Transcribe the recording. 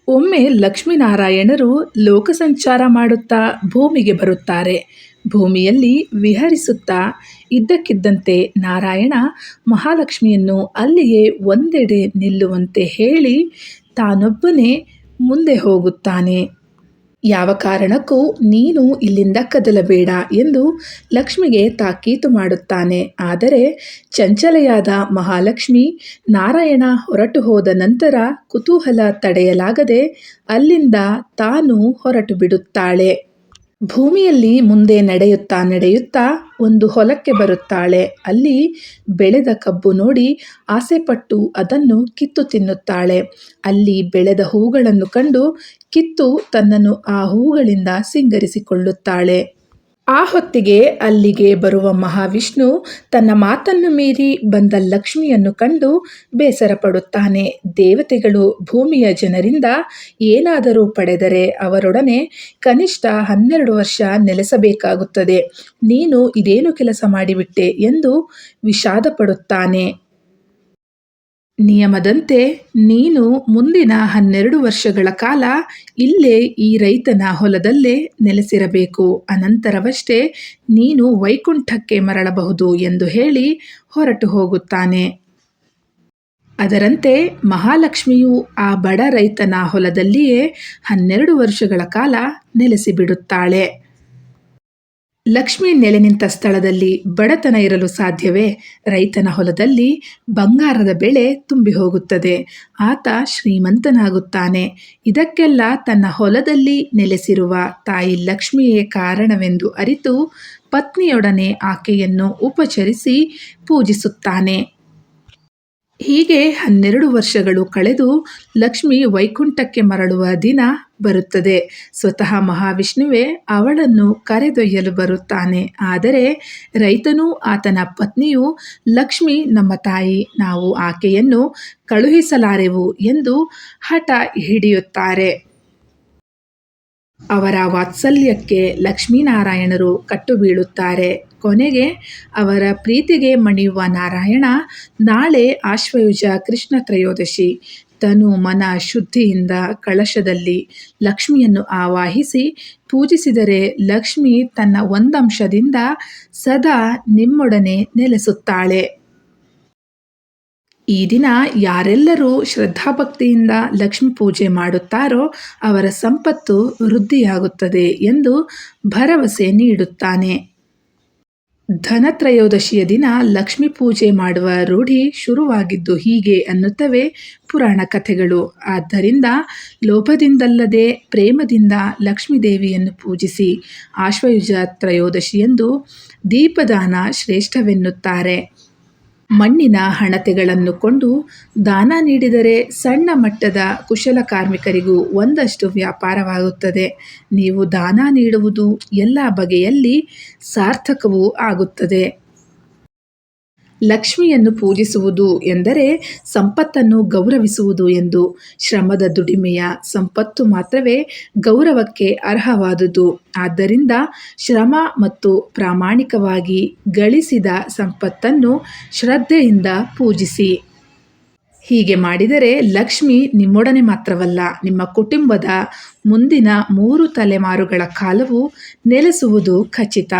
ಒಮ್ಮೆ ಲಕ್ಷ್ಮೀನಾರಾಯಣರು ಲೋಕ ಸಂಚಾರ ಮಾಡುತ್ತಾ ಭೂಮಿಗೆ ಬರುತ್ತಾರೆ. ಭೂಮಿಯಲ್ಲಿ ವಿಹರಿಸುತ್ತಾ ಇದ್ದಕ್ಕಿದ್ದಂತೆ ನಾರಾಯಣ ಮಹಾಲಕ್ಷ್ಮಿಯನ್ನು ಅಲ್ಲಿಯೇ ಒಂದೆಡೆ ನಿಲ್ಲುವಂತೆ ಹೇಳಿ ತಾನೊಬ್ಬನೇ ಮುಂದೆ ಹೋಗುತ್ತಾನೆ. ಯಾವ ಕಾರಣಕ್ಕೂ ನೀನು ಇಲ್ಲಿಂದ ಕದಲಬೇಡ ಎಂದು ಲಕ್ಷ್ಮಿಗೆ ತಾಕೀತು ಮಾಡುತ್ತಾನೆ. ಆದರೆ ಚಂಚಲೆಯಾದ ಮಹಾಲಕ್ಷ್ಮಿ ನಾರಾಯಣ ಹೊರಟು ಹೋದ ನಂತರ ಕುತೂಹಲ ತಡೆಯಲಾಗದೆ ಅಲ್ಲಿಂದ ತಾನು ಹೊರಟು ಬಿಡುತ್ತಾಳೆ. ಭೂಮಿಯಲ್ಲಿ ಮುಂದೆ ನಡೆಯುತ್ತಾ ನಡೆಯುತ್ತಾ ಒಂದು ಹೊಲಕ್ಕೆ ಬರುತ್ತಾಳೆ. ಅಲ್ಲಿ ಬೆಳೆದ ಕಬ್ಬು ನೋಡಿ ಆಸೆಪಟ್ಟು ಅದನ್ನು ಕಿತ್ತು ತಿನ್ನುತ್ತಾಳೆ. ಅಲ್ಲಿ ಬೆಳೆದ ಹೂಗಳನ್ನು ಕಂಡು ಕಿತ್ತು ತನ್ನನ್ನು ಆ ಹೂಗಳಿಂದ ಸಿಂಗರಿಸಿಕೊಳ್ಳುತ್ತಾಳೆ. ಆ ಹೊತ್ತಿಗೆ ಅಲ್ಲಿಗೆ ಬರುವ ಮಹಾವಿಷ್ಣು ತನ್ನ ಮಾತನ್ನು ಮೀರಿ ಬಂದ ಲಕ್ಷ್ಮಿಯನ್ನು ಕಂಡು ಬೇಸರ ಪಡುತ್ತಾನೆ. ದೇವತೆಗಳು ಭೂಮಿಯ ಜನರಿಂದ ಏನಾದರೂ ಪಡೆದರೆ ಅವರೊಡನೆ ಕನಿಷ್ಠ 12 ವರ್ಷ ನೆಲೆಸಬೇಕಾಗುತ್ತದೆ. ನೀನು ಇದೇನು ಕೆಲಸ ಮಾಡಿಬಿಟ್ಟೆ ಎಂದು ವಿಷಾದ ಪಡುತ್ತಾನೆ. ನಿಯಮದಂತೆ ನೀನು ಮುಂದಿನ 12 ವರ್ಷಗಳ ಕಾಲ ಇಲ್ಲೇ ಈ ರೈತನ ಹೊಲದಲ್ಲೇ ನೆಲೆಸಿರಬೇಕು. ಅನಂತರವಷ್ಟೇ ನೀನು ವೈಕುಂಠಕ್ಕೆ ಮರಳಬಹುದು ಎಂದು ಹೇಳಿ ಹೊರಟು ಹೋಗುತ್ತಾನೆ. ಅದರಂತೆ ಮಹಾಲಕ್ಷ್ಮಿಯು ಆ ಬಡ ರೈತನ ಹೊಲದಲ್ಲಿಯೇ 12 ವರ್ಷಗಳ ಕಾಲ ನೆಲೆಸಿಬಿಡುತ್ತಾಳೆ. ಲಕ್ಷ್ಮಿ ನೆಲೆ ನಿಂತ ಸ್ಥಳದಲ್ಲಿ ಬಡತನ ಇರಲು ಸಾಧ್ಯವೇ? ರೈತನ ಹೊಲದಲ್ಲಿ ಬಂಗಾರದ ಬೆಳೆ ತುಂಬಿ ಹೋಗುತ್ತದೆ. ಆತ ಶ್ರೀಮಂತನಾಗುತ್ತಾನೆ. ಇದಕ್ಕೆಲ್ಲ ತನ್ನ ಹೊಲದಲ್ಲಿ ನೆಲೆಸಿರುವ ತಾಯಿ ಲಕ್ಷ್ಮಿಯೇ ಕಾರಣವೆಂದು ಅರಿತು ಪತ್ನಿಯೊಡನೆ ಆಕೆಯನ್ನು ಉಪಚರಿಸಿ ಪೂಜಿಸುತ್ತಾನೆ. ಹೀಗೆ 12 ವರ್ಷಗಳು ಕಳೆದು ಲಕ್ಷ್ಮಿ ವೈಕುಂಠಕ್ಕೆ ಮರಳುವ ದಿನ ಬರುತ್ತದೆ. ಸ್ವತಃ ಮಹಾವಿಷ್ಣುವೇ ಅವಳನ್ನು ಕರೆದೊಯ್ಯಲು ಬರುತ್ತಾನೆ. ಆದರೆ ರೈತನೂ ಆತನ ಪತ್ನಿಯೂ ಲಕ್ಷ್ಮಿ ನಮ್ಮ ತಾಯಿ, ನಾವು ಆಕೆಯನ್ನು ಕಳುಹಿಸಲಾರೆವು ಎಂದು ಹಠ ಹಿಡಿಯುತ್ತಾರೆ. ಅವರ ವಾತ್ಸಲ್ಯಕ್ಕೆ ಲಕ್ಷ್ಮೀನಾರಾಯಣರು ಕಟ್ಟು ಬೀಳುತ್ತಾರೆ. ಕೊನೆಗೆ ಅವರ ಪ್ರೀತಿಗೆ ಮಣಿಯುವ ನಾರಾಯಣ ನಾಳೆ ಆಶ್ವಯುಜ ಕೃಷ್ಣ ತ್ರಯೋದಶಿ ತನು ಮನ ಶುದ್ಧಿಯಿಂದ ಕಳಶದಲ್ಲಿ ಲಕ್ಷ್ಮಿಯನ್ನು ಆವಾಹಿಸಿ ಪೂಜಿಸಿದರೆ ಲಕ್ಷ್ಮಿ ತನ್ನ ಒಂದಂಶದಿಂದ ಸದಾ ನಿಮ್ಮೊಡನೆ ನೆಲೆಸುತ್ತಾಳೆ. ಈ ದಿನ ಯಾರೆಲ್ಲರೂ ಶ್ರದ್ಧಾಭಕ್ತಿಯಿಂದ ಲಕ್ಷ್ಮಿ ಪೂಜೆ ಮಾಡುತ್ತಾರೋ ಅವರ ಸಂಪತ್ತು ವೃದ್ಧಿಯಾಗುತ್ತದೆ ಎಂದು ಭರವಸೆ ನೀಡುತ್ತಾನೆ. ಧನತ್ರಯೋದಶಿಯ ದಿನ ಲಕ್ಷ್ಮಿ ಪೂಜೆ ಮಾಡುವ ರೂಢಿ ಶುರುವಾಗಿದ್ದು ಹೀಗೆ ಅನ್ನುತ್ತವೆ ಪುರಾಣ ಕಥೆಗಳು. ಆದ್ದರಿಂದ ಲೋಭದಿಂದಲ್ಲದೆ ಪ್ರೇಮದಿಂದ ಲಕ್ಷ್ಮೀ ದೇವಿಯನ್ನು ಪೂಜಿಸಿ. ಆಶ್ವಯುಜ ತ್ರಯೋದಶಿಯಂದು ದೀಪದಾನ ಶ್ರೇಷ್ಠವೆನ್ನುತ್ತಾರೆ. ಮಣ್ಣಿನ ಹಣತೆಗಳನ್ನು ಕೊಂಡು ದಾನ ನೀಡಿದರೆ ಸಣ್ಣ ಮಟ್ಟದ ಕುಶಲಕಾರ್ಮಿಕರಿಗೂ ಒಂದಷ್ಟು ವ್ಯಾಪಾರವಾಗುತ್ತದೆ. ನೀವು ದಾನ ನೀಡುವುದು ಎಲ್ಲ ಬಗೆಯಲ್ಲಿ ಸಾರ್ಥಕವೂ ಆಗುತ್ತದೆ. ಲಕ್ಷ್ಮಿಯನ್ನು ಪೂಜಿಸುವುದು ಎಂದರೆ ಸಂಪತ್ತನ್ನು ಗೌರವಿಸುವುದು ಎಂದು. ಶ್ರಮದ ದುಡಿಮೆಯ ಸಂಪತ್ತು ಮಾತ್ರವೇ ಗೌರವಕ್ಕೆ ಅರ್ಹವಾದುದು. ಆದ್ದರಿಂದ ಶ್ರಮ ಮತ್ತು ಪ್ರಾಮಾಣಿಕವಾಗಿ ಗಳಿಸಿದ ಸಂಪತ್ತನ್ನು ಶ್ರದ್ಧೆಯಿಂದ ಪೂಜಿಸಿ. ಹೀಗೆ ಮಾಡಿದರೆ ಲಕ್ಷ್ಮಿ ನಿಮ್ಮೊಡನೆ ಮಾತ್ರವಲ್ಲ, ನಿಮ್ಮ ಕುಟುಂಬದ ಮುಂದಿನ 3 ತಲೆಮಾರುಗಳ ಕಾಲವೂ ನೆಲೆಸುವುದು ಖಚಿತ.